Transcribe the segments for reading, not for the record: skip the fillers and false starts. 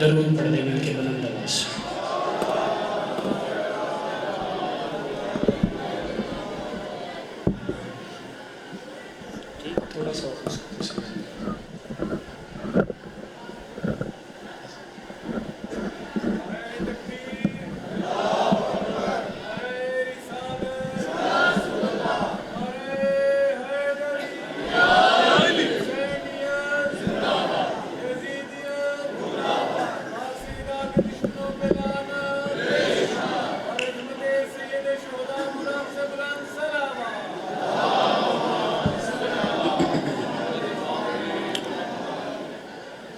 درود پڑھ دیں مل کے بلند آواز سے۔ ٹھیک، تھوڑا سا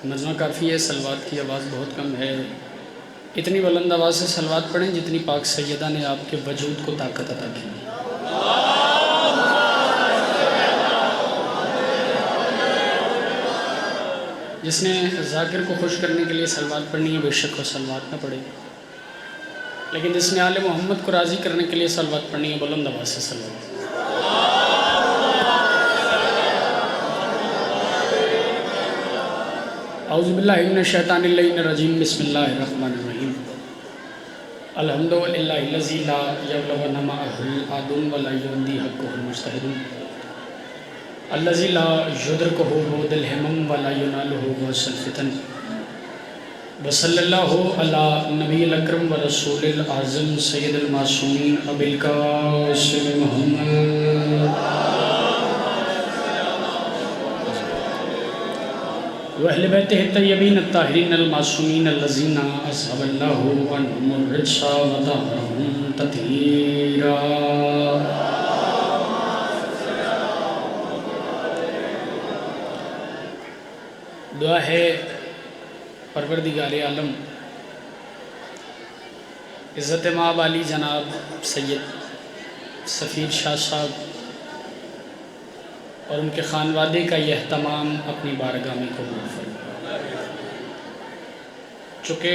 نظمہ کافی ہے، صلوات کی آواز بہت کم ہے۔ اتنی بلند آواز سے صلوات پڑھیں جتنی پاک سیدہ نے آپ کے وجود کو طاقت عطا کی۔ جس نے ذاکر کو خوش کرنے کے لیے صلوات پڑھنی ہے بے شک وہ صلوات نہ پڑھے، لیکن جس نے آل محمد کو راضی کرنے کے لیے صلوات پڑھنی ہے بلند آواز سے صلوات۔ اعوذ باللہ من الشیطان الرجیم، بسم اللہ الرحمن الرحیم۔ الحمدللہ الذی لا یبلغ معہ العدو ولا یندی حقہ المجتہد، الذی لا یدرکہ بعد الہمم ولا ینالہ بعد الفتن، وصلی اللہ علی نبی الاکرم ورسول الاعظم سید المعصومین ابی القاسم محمد وَأَهْلِ بَيْتِهِ الطَّيِّبِينَ الطَّاهِرِينَ الْمَعْصُومِينَ الَّذِينَ أَذْهَبَ اللَّهُ عَنْهُمُ الرِّجْسَ وَطَهَّرَهُمْ تَطْهِيرًا۔ دعا ہے پروردگار عالم عزت مآب علی جناب سید سفیر شاہ صاحب اور ان کے خانوادے کا یہ اہتمام اپنی بارگاہ میں قبول فرمائے۔ چونکہ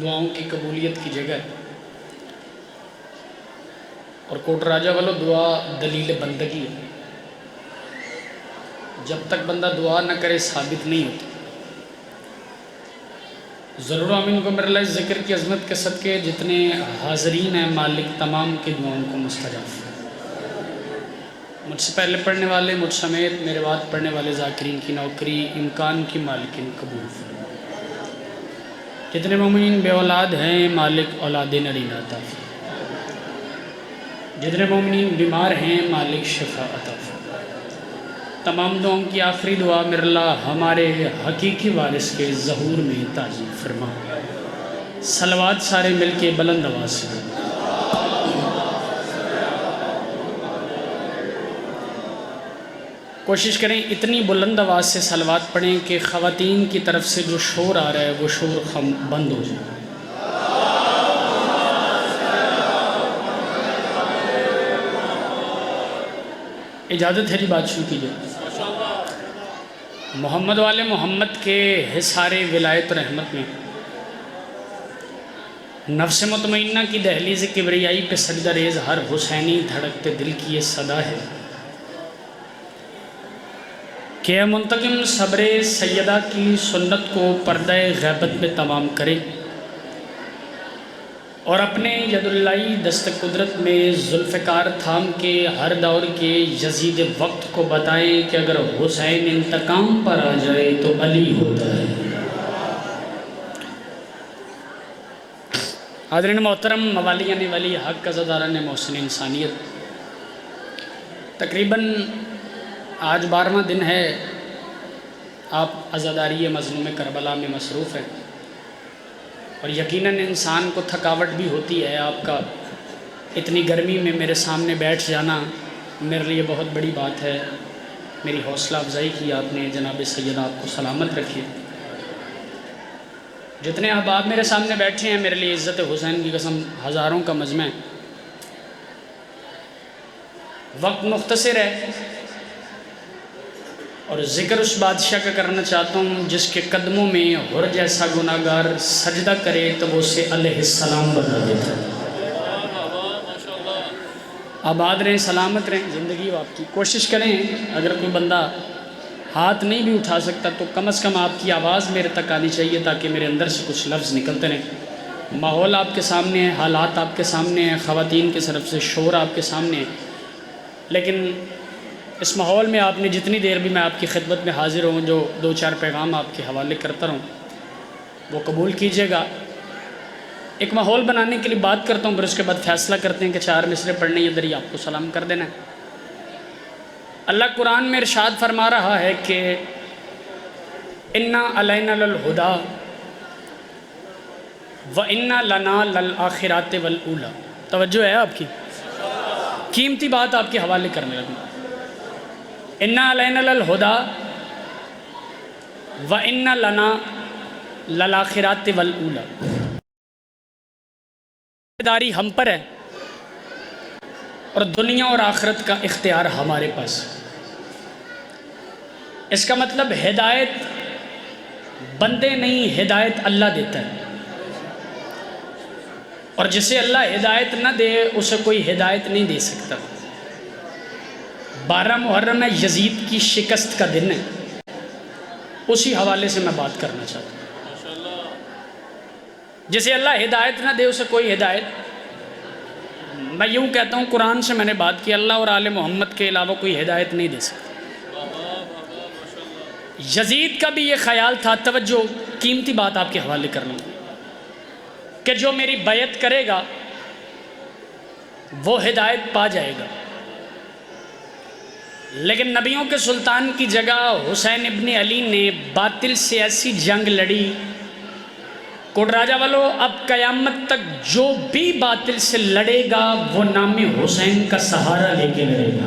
دعاؤں کی قبولیت کی جگہ اور کوٹ راجہ والو دعا دلیل بندگی ہے، جب تک بندہ دعا نہ کرے ثابت نہیں ہوتی۔ ضرور آمین کو میرے اللہ ذکر کی عظمت کے صدقے جتنے حاضرین ہیں مالک تمام کی دعاؤں کو مستجاب فرمائے۔ مجھ سے پہلے پڑھنے والے مجھ سمیت میرے بعد پڑھنے والے ذاکرین کی نوکری امکان کی مالکین قبول فرمائے۔ جتنے مومنین بے اولاد ہیں مالک اولاد نرینہ عطا فرمائے۔ جتنے مومنین بیمار ہیں مالک شفا عطا فرمائے۔ تمام دعاؤں کی آخری دعا میرے اللہ ہمارے حقیقی وارث کے ظہور میں تعظیم فرما۔ صلوات سارے مل کے بلند آواز سے۔ کوشش کریں اتنی بلند آواز سے صلوات پڑھیں کہ خواتین کی طرف سے جو شور آ رہا ہے وہ شور بند ہو جائے۔ اجازت ہے جی بات شروع کیجئے۔ محمد والے محمد کے حصار ولایت و رحمت میں نفس مطمئنہ کی دہلیز کبریائی پہ سجدہ ریز ہر حسینی دھڑکتے دل کی یہ صدا ہے کہ اے منتقم صبر سیدہ کی سنت کو پردہ غیبت میں تمام کرے اور اپنے ید اللہ دست قدرت میں ذوالفقار تھام کے ہر دور کے یزید وقت کو بتائیں کہ اگر حسین انتقام پر آ جائے تو علی ہوتا ہے۔ حاضرین محترم، موالیان ولی حق عزاداران محسن انسانیت، تقریباً آج 12واں دن ہے آپ عزاداری مظلوم کربلا میں مصروف ہیں، اور یقیناً انسان کو تھکاوٹ بھی ہوتی ہے۔ آپ کا اتنی گرمی میں میرے سامنے بیٹھ جانا میرے لیے بہت بڑی بات ہے۔ میری حوصلہ افزائی کی آپ نے، جناب سید آپ کو سلامت رکھے۔ جتنے احباب میرے سامنے بیٹھے ہیں میرے لیے عزت حسین کی قسم ہزاروں کا مجمع ہے۔ وقت مختصر ہے اور ذکر اس بادشاہ کا کرنا چاہتا ہوں جس کے قدموں میں حر جیسا گناہگار سجدہ کرے تو وہ اسے علیہ السلام بنا دیتا ہے۔ آباد رہیں، سلامت رہیں، زندگی ہو آپ کی۔ کوشش کریں اگر کوئی بندہ ہاتھ نہیں بھی اٹھا سکتا تو کم از کم آپ کی آواز میرے تک آنی چاہیے تاکہ میرے اندر سے کچھ لفظ نکلتے رہیں۔ ماحول آپ کے سامنے ہے، حالات آپ کے سامنے ہیں، خواتین کی طرف سے شور آپ کے سامنے ہے، لیکن اس ماحول میں آپ نے جتنی دیر بھی میں آپ کی خدمت میں حاضر ہوں، جو 2-4 پیغام آپ کے حوالے کرتا رہوں وہ قبول کیجیے گا۔ ایک ماحول بنانے کے لیے بات کرتا ہوں، پھر اس کے بعد فیصلہ کرتے ہیں کہ 4 مصرے پڑھنے یا ادھر ہی آپ کو سلام کر دینا ہے۔ اللہ قرآن میں ارشاد فرما رہا ہے کہ اِنَّا عَلَيْنَا لَلْہُدَىٰ وَإِنَّا لَنَا لَلْآخِرَاتِ وَالْأُولَىٰ۔ توجہ ہے آپ کی، قیمتی بات آپ کے حوالے کرنے لگوں۔ اِنَّا عَلَيْنَا لَلْہُدَىٰ وَإِنَّا لَنَا لَلْآخِرَاتِ وَالْأُولَىٰ۔ ذمہ داری ہم پر ہے اور دنیا اور آخرت کا اختیار ہمارے پاس۔ اس کا مطلب ہدایت بندے نہیں، ہدایت اللہ دیتا ہے، اور جسے اللہ ہدایت نہ دے اسے کوئی ہدایت نہیں دے سکتا۔ 12 محرم ہے، یزید کی شکست کا دن ہے، اسی حوالے سے میں بات کرنا چاہتا ہوں۔ جسے اللہ ہدایت نہ دے اسے کوئی ہدایت، میں یوں کہتا ہوں قرآن سے میں نے بات کی، اللہ اور آل محمد کے علاوہ کوئی ہدایت نہیں دے سکتا۔ یزید کا بھی یہ خیال تھا، توجہ قیمتی بات آپ کے حوالے کر لوں، کہ جو میری بیعت کرے گا وہ ہدایت پا جائے گا، لیکن نبیوں کے سلطان کی جگہ حسین ابن علی نے باطل سے ایسی جنگ لڑی، کوٹ راجہ والو اب قیامت تک جو بھی باطل سے لڑے گا وہ نام حسین کا سہارا لے کے لڑے گا۔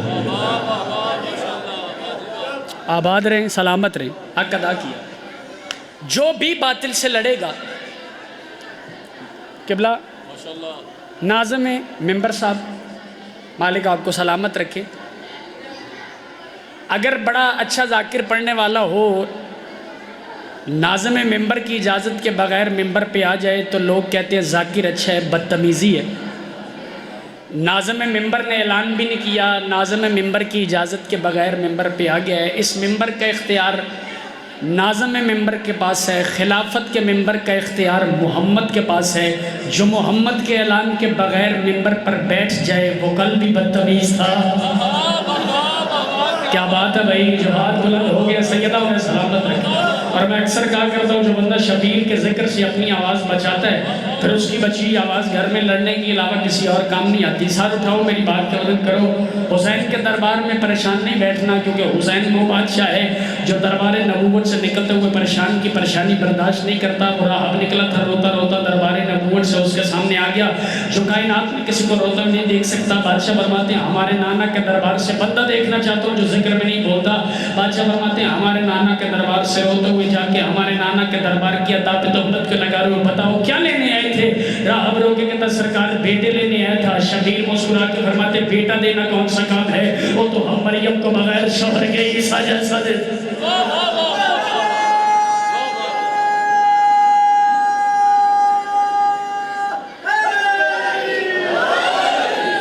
آباد رہیں، سلامت رہیں، حق ادا کیا۔ جو بھی باطل سے لڑے گا، قبلہ ناظم ممبر صاحب مالک آپ کو سلامت رکھے، اگر بڑا اچھا ذاکر پڑھنے والا ہو ناظم ممبر کی اجازت کے بغیر ممبر پہ آ جائے تو لوگ کہتے ہیں ذاکر اچھا ہے، بدتمیزی ہے۔ ناظم ممبر نے اعلان بھی نہیں کیا، ناظم ممبر کی اجازت کے بغیر ممبر پہ آ گیا ہے۔ اس ممبر کا اختیار ناظم ممبر کے پاس ہے، خلافت کے ممبر کا اختیار محمد کے پاس ہے۔ جو محمد کے اعلان کے بغیر ممبر پر بیٹھ جائے وہ کل بھی بدتمیز تھا۔ کیا بات ہے بھائی، جو ہاتھ بلند ہو گیا سیدہ انہیں سلامت رکھا۔ اور میں اکثر کہا کرتا ہوں جو بندہ شبیر کے ذکر سے اپنی آواز بچاتا ہے پھر اس کی بچی آواز گھر میں لڑنے کے علاوہ کسی اور کام نہیں آتی۔ ساتھ اٹھاؤ، میری بات کا مدد کرو۔ حسین کے دربار میں پریشان نہیں بیٹھنا، کیونکہ حسین وہ بادشاہ ہے جو دربار نبوت سے نکلتے ہوئے پریشان کی پریشانی برداشت نہیں کرتا۔ وہ راہب نکلا تھا روتا روتا دربار نبوت سے، اس کے سامنے آ گیا جو کائنات میں کسی کو روتا نہیں دیکھ سکتا۔ بادشاہ فرماتے ہیں ہمارے نانا کے دربار سے بندہ دیکھنا چاہتا ہوں جو ذکر میں نہیں بولتا۔ بادشاہ فرماتے ہیں ہمارے نانا کے دربار سے روتے ہوئے جا کے ہمارے نانا کے دربار کی ادا پہ تہمت کے لگا رہے ہو، بتاؤ کیا لینے آئے تھے؟ راہب رو کے کہتا سرکار بیٹے لینے آیا تھا۔ شبیر مسکرا کے فرماتے بیٹا دینا کون سا کام ہے، وہ تو ہم مریم کو بغیر شوہر کے ہی ساجد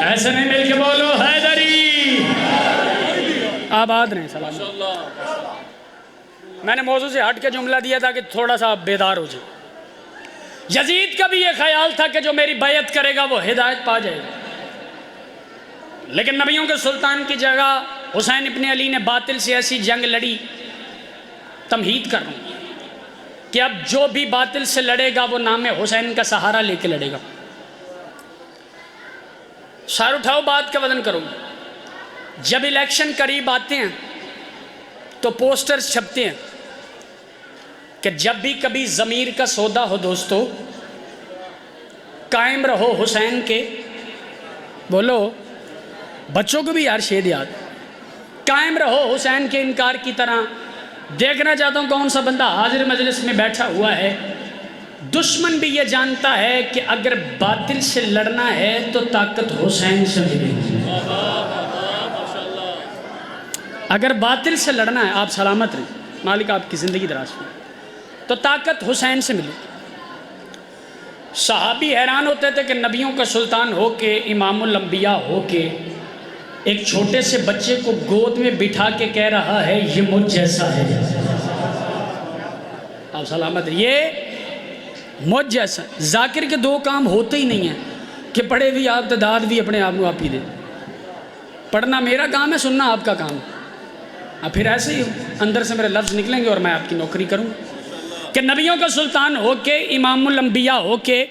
ایسے نہیں مل کے بولو حیدری۔ آباد رہیں، سلام۔ میں نے موضوع سے ہٹ کے جملہ دیا تھا کہ تھوڑا سا بیدار ہو جائے۔ یزید کا بھی یہ خیال تھا کہ جو میری بیعت کرے گا وہ ہدایت پا جائے گا، لیکن نبیوں کے سلطان کی جگہ حسین ابن علی نے باطل سے ایسی جنگ لڑی، تمہید کر رہا ہوں کہ اب جو بھی باطل سے لڑے گا وہ نام حسین کا سہارا لے کے لڑے گا۔ سار اٹھاؤ، بات کا وزن کرو۔ جب الیکشن قریب آتے ہیں تو پوسٹرز چھپتے ہیں کہ جب بھی کبھی ضمیر کا سودا ہو دوستو، قائم رہو حسین کے، بولو بچوں کو بھی یار شید یاد، قائم رہو حسین کے انکار کی طرح۔ دیکھنا چاہتا ہوں کون سا بندہ حاضر مجلس میں بیٹھا ہوا ہے دشمن بھی یہ جانتا ہے کہ اگر باطل سے لڑنا ہے تو طاقت حسین سے ملے گی۔ اگر باطل سے لڑنا ہے، آپ سلامت رہیں، مالک آپ کی زندگی دراز میں، تو طاقت حسین سے ملے گی۔ صحابی حیران ہوتے تھے کہ نبیوں کا سلطان ہو کے، امام الانبیاء ہو کے ایک چھوٹے سے بچے کو گود میں بٹھا کے کہہ رہا ہے یہ مجھ جیسا ہے. آپ سلامت. یہ مجھ جیسا. ذاکر کے دو کام ہوتے ہی نہیں ہیں کہ پڑھے بھی آپ تو داد بھی اپنے آپ کو آپ ہی دے. پڑھنا میرا کام ہے, سننا آپ کا کام ہے. اب پھر ایسے ہی اندر سے میرے لفظ نکلیں گے اور میں آپ کی نوکری کروں کہ نبیوں کا سلطان ہو کے, امام الانبیاء ہو کے,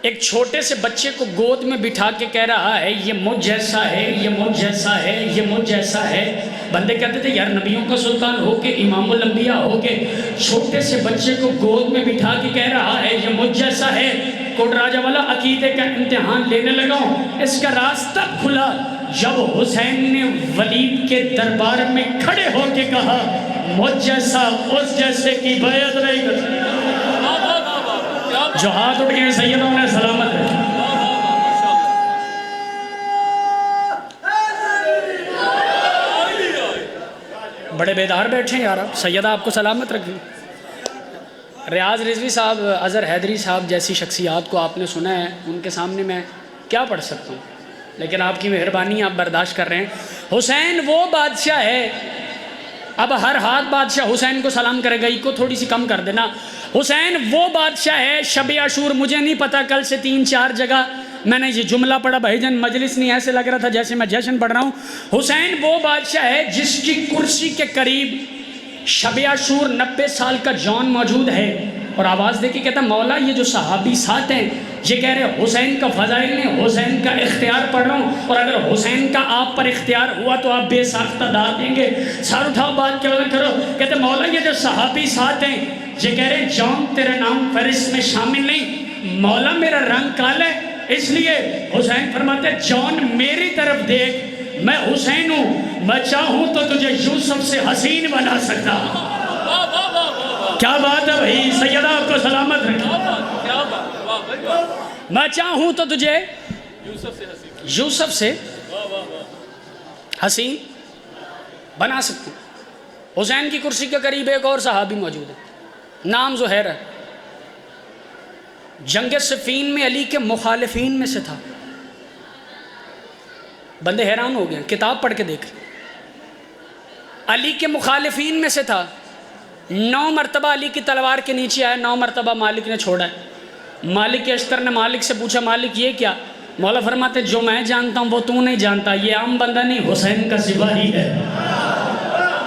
ایک چھوٹے سے بچے کو گود میں بٹھا کے کہہ رہا ہے یہ مجھ جیسا ہے, یہ مجھ جیسا ہے, یہ مجھ جیسا ہے. بندے کہتے تھے یار نبیوں کا سلطان ہو کے, امام الانبیاء ہو کے, چھوٹے سے بچے کو گود میں بٹھا کے کہہ رہا ہے یہ مجھ جیسا ہے. کوٹ راجہ والا عقیدے کا امتحان لینے لگا ہوں. اس کا راستہ کھلا جب حسین نے ولید کے دربار میں کھڑے ہو کے کہا مجھ جیسا اس جیسے کی بیعت نہیں کر سکتا. جو ہاتھ اٹھ گئے سیدوں نے سلامت ہے. بڑے بیدار بیٹھے ہیں یار آپ. سیدہ آپ کو سلامت رکھیں. ریاض رضوی صاحب, اظہر حیدری صاحب جیسی شخصیات کو آپ نے سنا ہے, ان کے سامنے میں کیا پڑھ سکتا ہوں, لیکن آپ کی مہربانی آپ برداشت کر رہے ہیں. حسین وہ بادشاہ ہے, اب ہر ہاتھ بادشاہ حسین کو سلام کرے گا, کو تھوڑی سی کم کر دینا. حسین وہ بادشاہ ہے, شب عاشور مجھے نہیں پتا کل سے 3-4 جگہ میں نے یہ جملہ پڑھا, بھائی جان مجلس نہیں ایسے لگ رہا تھا جیسے میں جشن پڑھ رہا ہوں. حسین وہ بادشاہ ہے جس کی کرسی کے قریب شب عاشور 90 سال کا جان موجود ہے, اور آواز دے کے کہتا مولا یہ جو صحابی ساتھ ہیں یہ کہہ رہے حسین کا فضائل نہیں, حسین کا اختیار پڑھ رہا ہوں, اور اگر حسین کا آپ پر اختیار ہوا تو آپ بے ساختہ داد دیں گے. سار اٹھاؤ بات کے وجہ کرو. کہتے مولا یہ جو صحابی ساتھ ہیں یہ کہہ رہے جان تیرا نام فہرست میں شامل نہیں, مولا میرا رنگ کالا ہے اس لیے. حسین فرماتے جان میری طرف دیکھ, میں حسین ہوں, میں چاہوں تو تجھے یوسف سے حسین بنا سکتا. کیا بات ہے بھائی, سیدہ آپ کو سلامت رکھیں. میں چاہوں تو تجھے یوسف سے حسین بنا سکتا ہوں. حسین کی کرسی کے قریب ایک اور صحابی موجود ہے, نام زہیر ہے. جنگ صفین میں علی کے مخالفین میں سے تھا. بندے حیران ہو گئے, کتاب پڑھ کے دیکھ. علی کے مخالفین میں سے تھا. 9 مرتبہ علی کی تلوار کے نیچے آیا, 9 مرتبہ مالک نے چھوڑا ہے. مالک اشتر نے مالک سے پوچھا مالک یہ کیا؟ مولا فرماتے جو میں جانتا ہوں وہ تو نہیں جانتا, یہ عام بندہ نہیں حسین کا سپاہی ہے.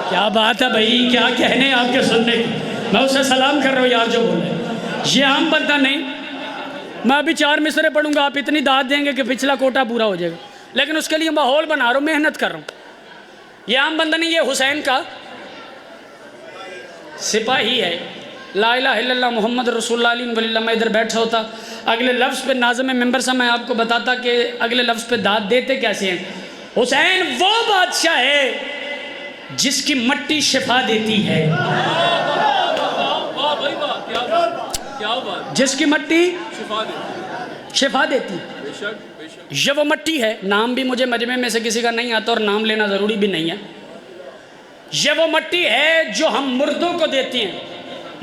کیا بات ہے بھائی, کیا کہنے آپ کے سننے کی. میں اسے سلام کر رہا ہوں یار جو بولے, یہ عام بندہ نہیں. میں ابھی 4 مصرے پڑھوں گا, آپ اتنی داد دیں گے کہ پچھلا کوٹا پورا ہو جائے گا, لیکن اس کے لیے ماحول بنا رہا ہوں, محنت کر رہا ہوں. یہ عام بندہ نہیں, یہ حسین کا سپاہی ہے. لا الہ الا اللہ محمد رسول اللہ علیہ وسلم. میں ادھر بیٹھا ہوتا, اگلے لفظ پہ ناظم ممبر سے میں آپ کو بتاتا کہ اگلے لفظ پہ داد دیتے کیسے ہیں. حسین وہ بادشاہ ہے جس کی مٹی شفا دیتی ہے, جس کی مٹی شفا دیتی ہے. یہ وہ مٹی ہے, نام بھی مجھے مجمع میں سے کسی کا نہیں آتا اور نام لینا ضروری بھی نہیں ہے. یہ وہ مٹی ہے جو ہم مردوں کو دیتی ہیں.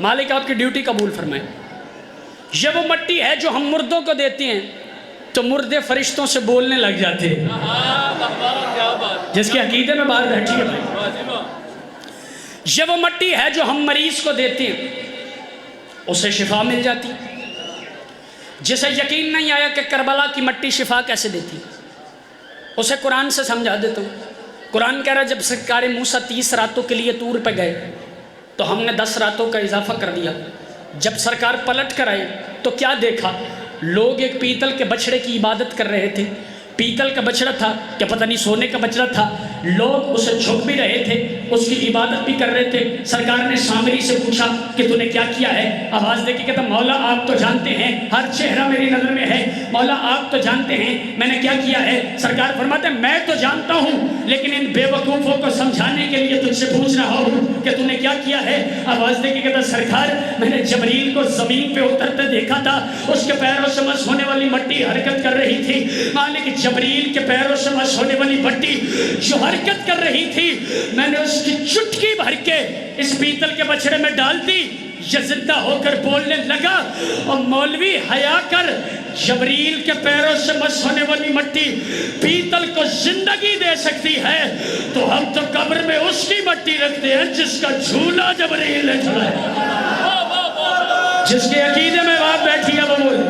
مالک آپ کی ڈیوٹی قبول فرمائیں. یہ وہ مٹی ہے جو ہم مردوں کو دیتی ہیں تو مردے فرشتوں سے بولنے لگ جاتے ہیں. جس کے عقیدے میں بات بیٹھی ہے بھائی. یہ وہ مٹی ہے جو ہم مریض کو دیتے ہیں, اسے شفا مل جاتی. جسے یقین نہیں آیا کہ کربلا کی مٹی شفا کیسے دیتی, اسے قرآن سے سمجھا دیتا ہوں. قرآن کہہ رہا ہے جب سرکار موسیٰ 30 راتوں کے لیے طور پہ گئے تو ہم نے 10 راتوں کا اضافہ کر دیا. جب سرکار پلٹ کر آئے تو کیا دیکھا, لوگ ایک پیتل کے بچڑے کی عبادت کر رہے تھے. پیتل کا بچڑا تھا کہ پتہ نہیں سونے کا بچڑا تھا, لوگ اسے جھک بھی رہے تھے, اس کی عبادت بھی کر رہے تھے. سرکار نے سامری سے پوچھا کہ تو نے کیا کیا ہے. آواز دے کے کہتا مولا آپ تو جانتے ہیں, ہر چہرہ میری نظر میں ہے, مولا آپ تو جانتے ہیں میں نے کیا کیا ہے. سرکار فرماتے ہیں میں تو جانتا ہوں لیکن ان بے وقوفوں کو سمجھانے کے لیے تجھ سے پوچھ رہا ہوں کہ تو نے کیا کیا ہے. آواز دے کے کہتا سرکار میں نے جبریل کو زمین پہ اترتے دیکھا تھا, اس کے پیروں سے مس ہونے والی مٹی حرکت کر رہی تھی. مالک جبریل کے پیروں سے مس ہونے والی مٹی جو حرکت کر رہی تھی میں نے اس کی چٹکی بھر کے اس پیتل کے بچڑے میں ڈال دی. یہ زندہ ہو کر بولنے لگا اور مولوی حیا کر, جبریل کے پیروں سے مس ہونے والی مٹی پیتل کو زندگی دے سکتی ہے تو ہم تو قبر میں اس کی مٹی رکھتے ہیں جس کا جھولا جبریل نے جھولایا، جس کے عقیدے میں بات بیٹھی ہے وہ بولے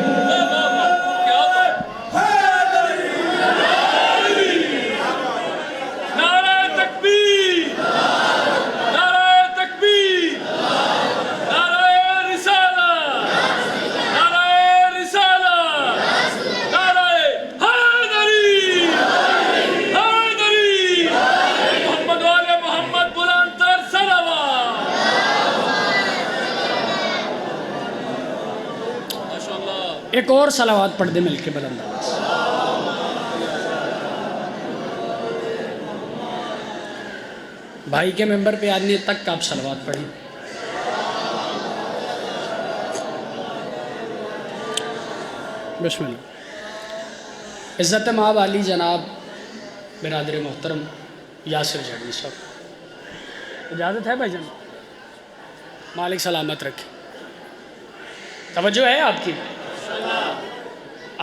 ایک اور صلوات پڑھ دے مل کے بلند آواز۔ بھائی کے ممبر پہ آنے تک آپ صلوات پڑھیں۔ بسم اللہ۔ عزت مآب علی جناب برادر محترم یاسر جھاڑی صاحب، اجازت ہے بھائی جان؟ مالک سلامت رکھے، توجہ ہے آپ کی؟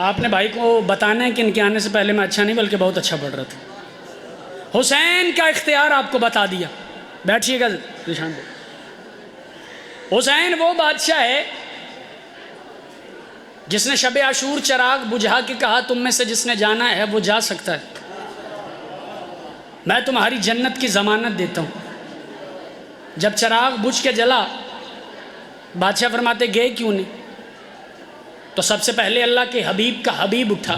آپ نے بھائی کو بتانا ہے کہ ان کے آنے سے پہلے میں اچھا نہیں بلکہ بہت اچھا پڑھ رہا تھا۔ حسین کا اختیار آپ کو بتا دیا، بیٹھیے گا نشان دے۔ حسین وہ بادشاہ ہے جس نے شب عاشور چراغ بجھا کے کہا تم میں سے جس نے جانا ہے وہ جا سکتا ہے، میں تمہاری جنت کی ضمانت دیتا ہوں۔ جب چراغ بجھ کے جلا بادشاہ فرماتے گئے کیوں نہیں؟ تو سب سے پہلے اللہ کے حبیب کا حبیب اٹھا،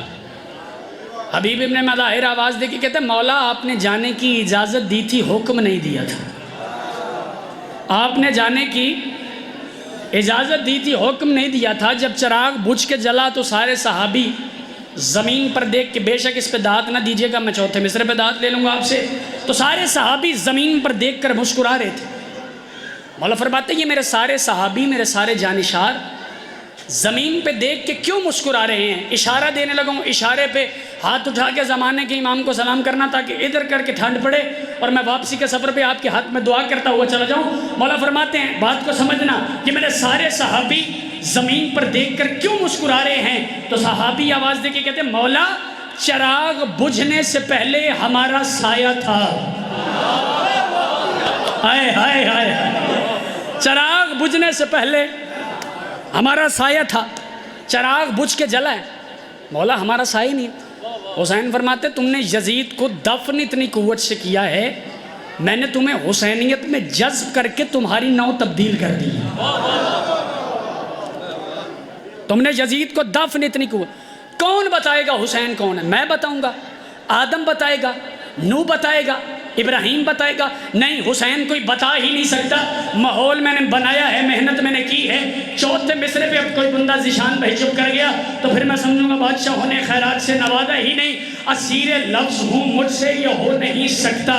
حبیب ابن مظاہر آواز دے کے کہتے ہیں مولا آپ نے جانے کی اجازت دی تھی، حکم نہیں دیا تھا۔ آپ نے جانے کی اجازت دی تھی، حکم نہیں دیا تھا۔ جب چراغ بجھ کے جلا تو سارے صحابی زمین پر دیکھ کے، بے شک اس پہ داد نہ دیجیے گا میں چوتھے مصرے پہ داد لے لوں گا آپ سے، تو سارے صحابی زمین پر دیکھ کر مسکرا رہے تھے۔ مولا فرماتے ہیں یہ میرے سارے صحابی، میرے سارے جانشار زمین پہ دیکھ کے کیوں مسکرا رہے ہیں؟ اشارہ دینے لگا ہوں، اشارے پہ ہاتھ اٹھا کے زمانے کے امام کو سلام کرنا تاکہ ادھر کر کے ٹھنڈ پڑے اور میں واپسی کے سفر پہ آپ کے ہاتھ میں دعا کرتا ہوا چلا جاؤں۔ مولا فرماتے ہیں بات کو سمجھنا کہ میرے سارے صحابی زمین پر دیکھ کر کیوں مسکرا رہے ہیں؟ تو صحابی آواز دے کے کہتے ہیں مولا چراغ بجھنے سے پہلے ہمارا سایہ تھا۔ ہائے ہائے ہائے، چراغ بجھنے سے پہلے ہمارا سایہ تھا، چراغ بجھ کے جلا ہے، مولا ہمارا سایہ نہیں۔ حسین فرماتے تم نے یزید کو دفن اتنی قوت سے کیا ہے، میں نے تمہیں حسینیت میں جذب کر کے تمہاری نو تبدیل کر دی۔ تم نے یزید کو دفن اتنی قوت، کون بتائے گا حسین کون ہے؟ میں بتاؤں گا؟ آدم بتائے گا؟ نوح بتائے گا؟ ابراہیم بتائے گا؟ نہیں، حسین کوئی بتا ہی نہیں سکتا۔ ماحول میں نے بنایا ہے، محنت میں نے کی ہے، چوتھے مصرے پہ اب کوئی بندہ ذیشان بھائی چپ کر گیا تو پھر میں سمجھوں گا بادشاہ ہونے خیرات سے نوازا ہی نہیں۔ اسیر لفظ ہوں مجھ سے یہ ہو نہیں سکتا،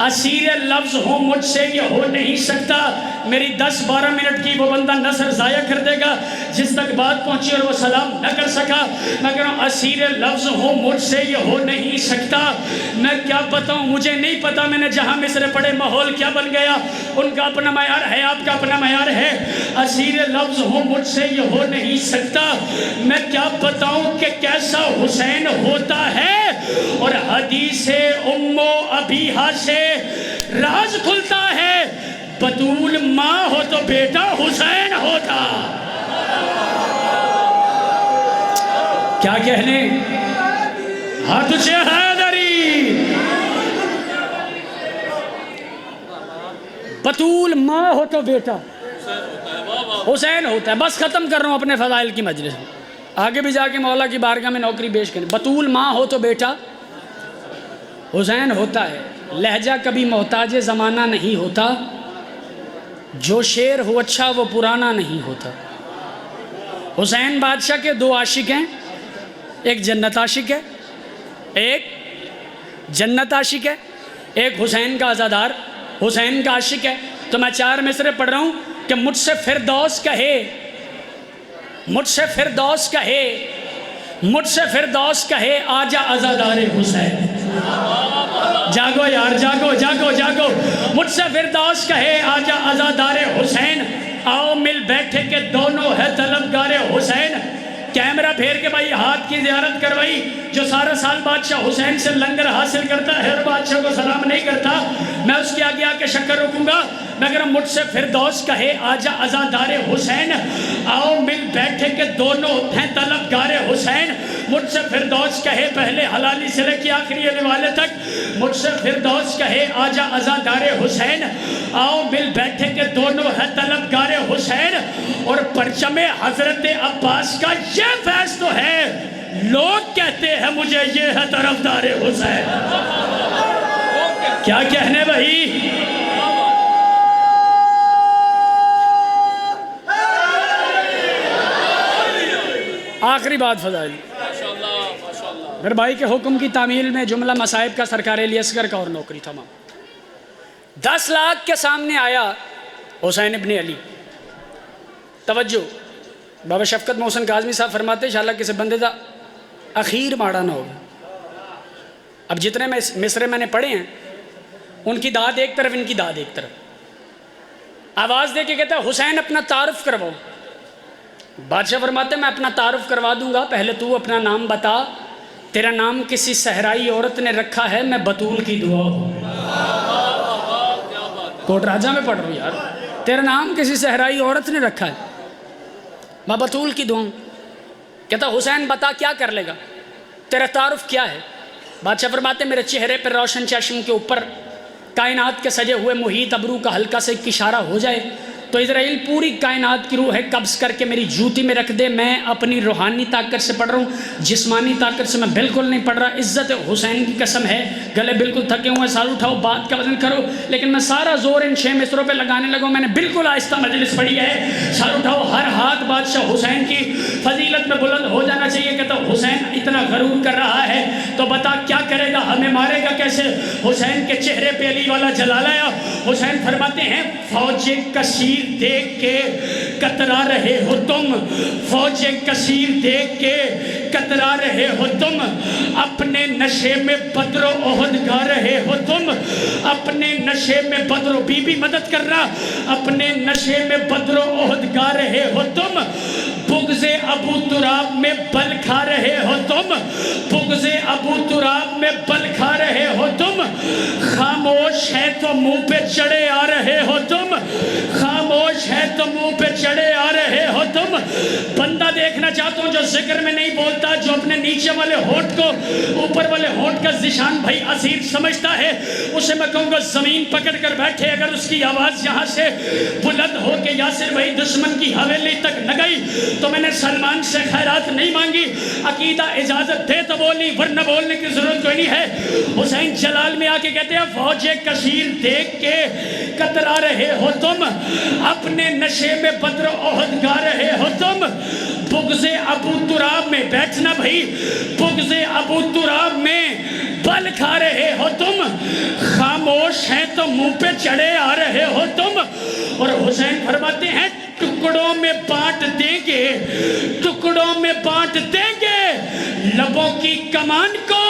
اسیر لفظ ہوں مجھ سے یہ ہو نہیں سکتا۔ میری 10-12 منٹ کی وہ بندہ نثر ضائع کر دے گا جس تک بات پہنچی اور وہ سلام نہ کر سکا۔ میں کہہ رہا ہوں اسیر لفظ ہوں مجھ سے یہ ہو نہیں سکتا۔ میں کیا بتاؤں، مجھے نہیں پتا میں نے جہاں مصرے پڑھے ماحول کیا بن گیا، ان کا اپنا معیار ہے، آپ کا اپنا معیار ہے۔ اسیر لفظ ہوں مجھ سے یہ ہو نہیں سکتا۔ میں کیا بتاؤں کہ کیسا حسین ہوتا ہے، اور حدیث ام ابیہا سے راز کھلتا ہے، بطول ماں ہو تو بیٹا حسین ہوتا۔ کیا کہنے، ہاتھ سے حیدری، بطول ماں ہو تو بیٹا حسین ہوتا ہے۔ بس ختم کر رہا ہوں اپنے فضائل کی مجلس میں، آگے بھی جا کے مولا کی بارگاہ میں نوکری پیش کریں۔ بطول ماں ہو تو بیٹا حسین ہوتا ہے۔ لہجہ کبھی محتاج زمانہ نہیں ہوتا، جو شعر ہو اچھا وہ پرانا نہیں ہوتا۔ حسین بادشاہ کے 2 عاشق ہیں، ایک جنت عاشق ہے، ایک جنت عاشق ہے، ایک حسین کا عزادار حسین کا عاشق ہے۔ تو میں 4 مصرے پڑھ رہا ہوں کہ مجھ سے فردوس کہے، مجھ سے فردوس کہے، مجھ سے فردوس کہے آجا عزادار حسین۔ جاگو یار، جاگو جاگو جاگو، مجھ سے فردوس کہے آجا عزادار حسین، آؤ مل بیٹھے کہ دونوں ہے طلبگار حسین۔ کیمرہ پھیر کے بھائی ہاتھ کی زیارت کروائی، جو سارا سال بادشاہ حسین سے لنگر حاصل کرتا ہے اور بادشاہ کو سلام نہیں کرتا، میں اس کے آگے آ کے شکر رکھوں گا مگر مجھ سے فردوس کہے آجا عزادار حسین، آؤ مل بیٹھے کہ دونوں ہیں طلبگار حسین، مجھ سے فردوس کہے پہلے حلالی سے لے کے آخری والے تک، مجھ سے فردوس کہے آجا عزادار حسین، آؤ مل بیٹھے کہ دونوں ہیں طلبگار حسین، اور پرچم حضرت عباس کا یہ فیض تو ہے، لوگ کہتے ہیں مجھے یہ ہے طرفدار حسین۔ کیا کہنے بھائی؟ آخری بات فضائل، میرے بھائی کے حکم کی تعمیل میں جملہ مصائب کا سرکار علی اصغر کا اور نوکری تمام۔ 10 لاکھ کے سامنے آیا حسین ابن علی۔ توجہ، بابا شفقت محسن کاظمی صاحب فرماتے انشاءاللہ کسی بندے دا اخیر ماڑا نہ ہوگا۔ اب جتنے مصرے میں نے پڑھے ہیں ان کی داد ایک طرف، ان کی داد ایک طرف، آواز دے کے کہتا ہے حسین اپنا تعارف کرواؤ۔ بادشاہ فرماتے ہیں میں اپنا تعارف کروا دوں گا، پہلے تو اپنا نام بتا، تیرا نام کسی صحرائی عورت نے رکھا ہے، میں بطول کی دعا ہوں۔ کوٹ راجہ میں پڑھ رہا ہوں یار، تیرا نام کسی صحرائی عورت نے رکھا ہے، میں بطول کی دعا ہوں۔ کہتا حسین بتا کیا کر لے گا، تیرا تعارف کیا ہے؟ بادشاہ فرماتے میرے چہرے پر روشن چشم کے اوپر کائنات کے سجے ہوئے محیط ابرو کا ہلکا سے ایک اشارہ ہو جائے تو اسرائیل پوری کائنات کی روح قبض کر کے میری جوتی میں رکھ دے۔ میں اپنی روحانی طاقت سے پڑھ رہا ہوں، جسمانی طاقت سے میں بالکل نہیں پڑھ رہا۔ عزت حسین کی قسم ہے، گلے بالکل تھکے ہوئے، سال اٹھاؤ، بات کا وزن کرو، لیکن میں سارا زور ان 6 مصروں پہ لگانے لگا ہوں۔ میں نے بالکل آہستہ مجلس پڑھی ہے، سال اٹھاؤ، ہر ہاتھ بادشاہ حسین کی فضیلت میں بلند ہو جانا چاہیے۔ کہتا حسین اتنا غرور کر رہا ہے تو بتا کیا کرے گا، ہمیں مارے گا کیسے؟ حسین کے چہرے پہ علی والا جلال آیا۔ حسین فرماتے ہیں فوج کثیر دیکھ کے کترا رہے ہو تم، فوج کثیر دیکھ کے کترا رہے ہو تم، اپنے نشے میں بدر و احد گا رہے ہو تم، اپنے نشے میں بدر و بی بی مدد کر رہا، اپنے نشے میں بدر و احد گا رہے ہو تم، بغض ابو تراب میں بل کھا رہے ہو تم، بغض ابو تراب میں بل کھا رہے ہو تم، خاموش ہے تو منہ پہ چڑھے آ رہے ہو تم، خاموش ہے تو منہ پہ چڑھے آ رہے ہو تم۔ بندہ دیکھنا چاہتا ہوں جو ذکر میں نہیں بولتا، جو اپنے نیچے والے ہونٹ کو اوپر والے ہونٹ کا ذیشان بھائی اسیر سمجھتا ہے، اسے میں کہوں گا زمین پکڑ کر بیٹھے۔ اگر اس کی آواز یہاں سے بلند ہو کے یاسر بھائی دشمن کی حویلی تک نہ گئی تو میں نے سلمان سے خیرات نہیں مانگی، عقیدہ اجازت دے تو بولی، ورنہ بولنے کی ضرورت کوئی نہیں ہے۔ حسین جلال میں آ کے کہتے ہیں فوج کثیر دیکھ کے کترا رہے ہو تم، اپنے نشے میں بدر و احد گا رہے ہو تم، بغض ابو تراب میں بیٹھنا بھائی، بغض ابو تراب میں بل کھا رہے ہو تم، خاموش ہیں تو منہ پہ چڑھے آ رہے ہو تم۔ اور حسین فرماتے ہیں ٹکڑوں میں بانٹ دیں گے، ٹکڑوں میں بانٹ دیں گے، لبوں کی کمان کو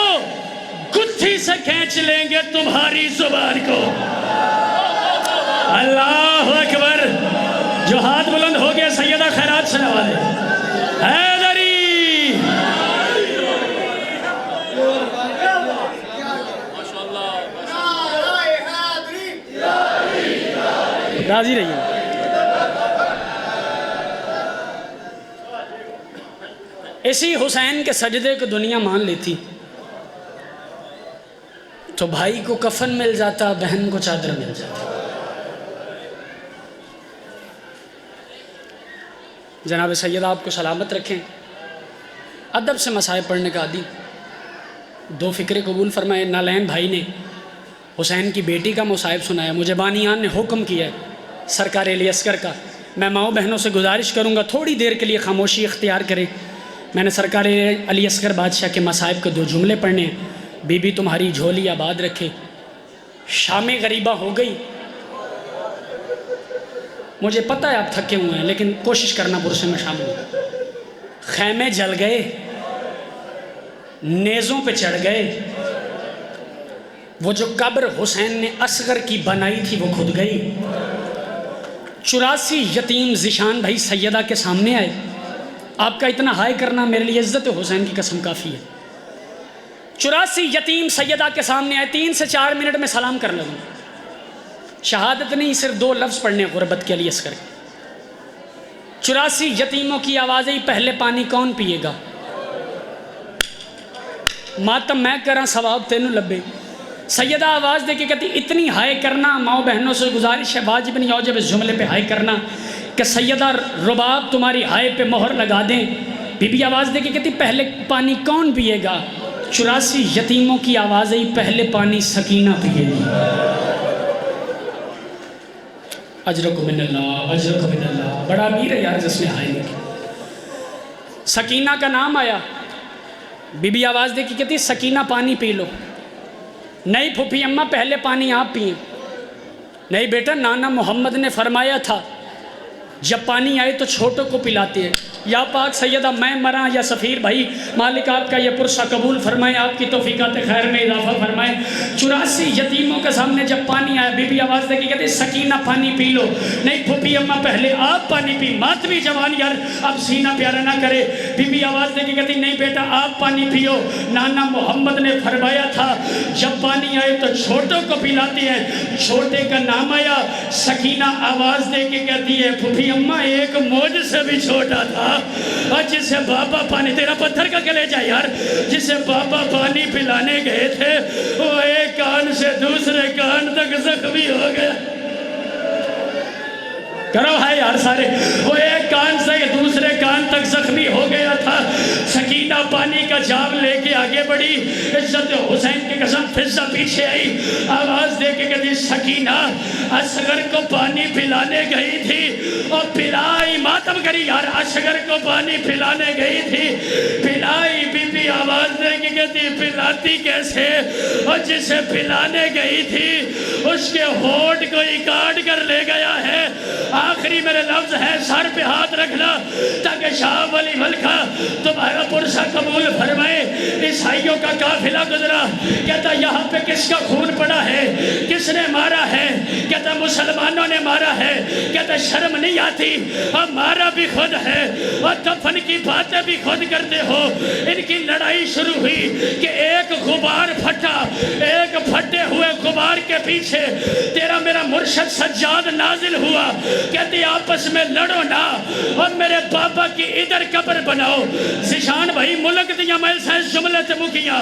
گتھی سے کھینچ لیں گے تمہاری زبان کو۔ اللہ اکبر، جو ہاتھ بلند ہو گیا سیدہ خیرات سے نوازے حیدری۔ راضی رہیے۔ اسی حسین کے سجدے کو دنیا مان لیتی تو بھائی کو کفن مل جاتا، بہن کو چادر مل جاتا۔ جناب سید آپ کو سلامت رکھیں، ادب سے مصائب پڑھنے کا عادی، 2 فکرے قبول فرمائے۔ نالین بھائی نے حسین کی بیٹی کا مصائب سنایا، مجھے بانیان نے حکم کیا ہے سرکار علی اصغر کا، میں ماؤں بہنوں سے گزارش کروں گا تھوڑی دیر کے لیے خاموشی اختیار کریں۔ میں نے سرکار علی اصغر بادشاہ کے مصائب کے 2 جملے پڑھنے ہیں۔ بی بی تمہاری جھولی آباد رکھے، شام غریبہ ہو گئی، مجھے پتہ ہے آپ تھکے ہوئے ہیں لیکن کوشش کرنا برسے میں شامل ہو۔ خیمے جل گئے، نیزوں پہ چڑھ گئے، وہ جو قبر حسین نے اصغر کی بنائی تھی وہ کھد گئی۔ 84 یتیم ذیشان بھائی سیدہ کے سامنے آئے، آپ کا اتنا ہائے کرنا میرے لیے عزت حسین کی قسم کافی ہے۔ 84 یتیم سیدہ کے سامنے آئے، 3 سے 4 منٹ میں سلام کر لگوں۔ شہادت نہیں، صرف 2 لفظ پڑھنے غربت کے علی اصغر کے۔ 84 یتیموں کی آوازیں، پہلے پانی کون پیے گا؟ ماتم میں کراں ثواب تینوں لبے۔ سیدہ آواز دے کے کہتی اتنی ہائے کرنا، ماؤں بہنوں سے گزارش ہے، واجب نہیں واجب اس جملے پہ ہائے کرنا کہ سیدہ رباب تمہاری ہائے پہ مہر لگا دیں۔ بی بی آواز دے کے کہتی پہلے پانی کون پیے گا؟ 84 یتیموں کی آوازیں، پہلے پانی سکینہ پیے گی۔ اجرکم من اللہ، اجرکم من اللہ۔ بڑا امیر ہے یار جس نے ہائے نہیں کی۔ سکینہ کا نام آیا، بی بی آواز دے کے کہتی سکینہ پانی پی لو۔ نہیں پھوپھی اماں پہلے پانی آپ پئیں۔ نہیں بیٹا، نانا محمد نے فرمایا تھا جب پانی آئے تو چھوٹوں کو پلاتے ہیں۔ یا پاک سیدہ میں مراں یا سفیر بھائی، مالک آپ کا یہ پرسہ قبول فرمائے، آپ کی توفیقات خیر میں اضافہ فرمائے۔ 84 یتیموں کے سامنے جب پانی آیا، بی بی آواز دے کے کہتے سکینہ پانی پی لو۔ نہیں پھوپھی اماں پہلے آپ پانی پی۔ ماتمی جوان یار اب سینہ پیارا نہ کرے۔ بی بی آواز دے کے کہتی نہیں بیٹا آپ پانی پیو، نانا محمد نے فرمایا تھا جب پانی آئے تو چھوٹوں کو پلاتے ہیں۔ چھوٹے کا نام آیا، سکینہ آواز دے کے کہتی ہے پھوپھی اماں ایک مجھ سے بھی چھوٹا تھا، اور جسے بابا پانی، تیرا پتھر کا کلیجہ یار، جسے بابا پانی پلانے گئے تھے وہ ایک کان سے دوسرے کان تک زخمی ہو گیا۔ کرو ہے یار سارے، وہ ایک کان سے دوسرے کان تک زخمی ہو گیا تھا۔ سکینہ پانی کا جام لے کے آگے بڑھی، عزت حسین کی قسم فضہ پیچھے آئی، آواز دے کے کہتی سکینہ اصغر کو پانی پلانے گئی تھی اور پلائی، ماتم کری یار، اصغر کو پانی پلانے گئی تھی پلائی۔ بی بی آواز دے کے کہتی پلاتی کیسے؟ اور جسے پلانے گئی تھی اس کے ہونٹ کو ہی کاٹ کر لے گیا ہے۔ آخری میرے لفظ ہے، سر پہ ہاتھ رکھنا تاکہ شاہ ولی ملکہ تمہارا پرسہ قبول فرمائے۔ عیسائیوں کا قافلہ گزرا، کہتا یہاں پہ کس کا خون پڑا ہے، کس نے مارا ہے؟ کہتا مسلمانوں نے مارا ہے۔ کہتا شرم نہیں آتی، اور مارا بھی خود ہے اور دفن کی باتیں بھی خود کرتے ہو۔ ان کی لڑائی شروع ہوئی کہ ایک غبار پھٹا، ایک پھٹے ہوئے غبار کے پیچھے تیرا میرا مرشد سجاد نازل ہوا، کہتے آپس میں لڑو نا اور میرے بابا کی ادھر قبر بناؤ۔ زشان بھائی ملک دیا میں سائنس جملے تے مکیاں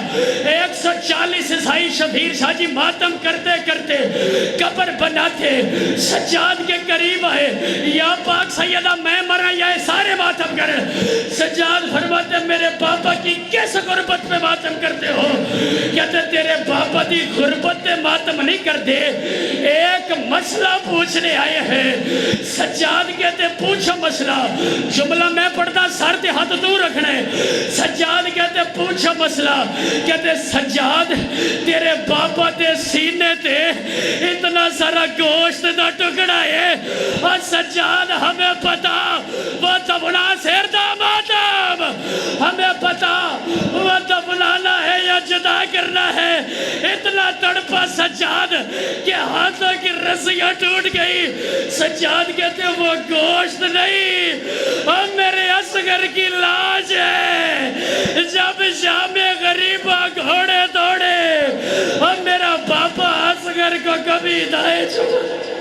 140 عیسائی شبیر شاہ جی ماتم کرتے کرتے قبر بناتے، سجاد کے قریب آئے، یا پاک سیدہ میں مرا یا سارے ماتم کرے۔ سجاد فرماتے میرے بابا کی کس غربت پہ ماتم کرتے ہو؟ کہتے تیرے بابا دی غربت پہ ماتم نہیں کر دے، ایک مسئلہ پوچھنے آئے ہیں۔ سجاد کہتے پوچھو مسئلہ، جملہ میں پڑھتا سر تے ہاتھ دور رکھنے۔ سجاد کہتے پوچھو مسئلہ، کہتے سجاد تیرے بابا تے سینے تے اتنا سارا گوشت دا ٹکڑا ہے، اور سجاد ہمیں پتا وہ دبنا سیر دا ماتم، ہمیں پتا وہ دبنانا ہے یا جدا کرنا ہے۔ اتنا تڑپا سجاد کہ ہاتھوں کی رسیاں ٹوٹ گئی۔ سجاد کہتے ہیں وہ گوشت نہیں، اور میرے اصغر کی لاش ہے۔ جب شام غریبہ گھوڑے دوڑے اور میرا باپا اصغر کو کبھی دائیں چھوڑا